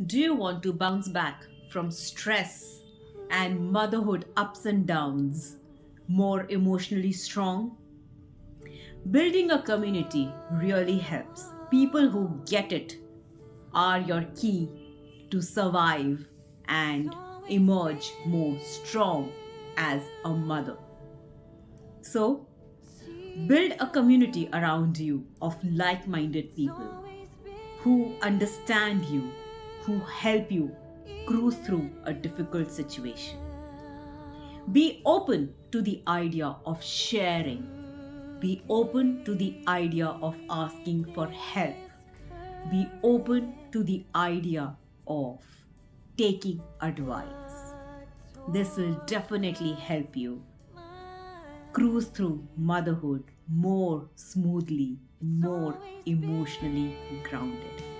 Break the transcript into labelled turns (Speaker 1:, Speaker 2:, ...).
Speaker 1: Do you want to bounce back from stress and motherhood ups and downs more emotionally strong? Building a community really helps. People who get it are your key to survive and emerge more strong as a mother. So, build a community around you of like minded people who understand you, who help you cruise through a difficult situation. Be open to the idea of sharing. Be open to the idea of asking for help. Be open to the idea of taking advice. This will definitely help you cruise through motherhood more smoothly, more emotionally grounded.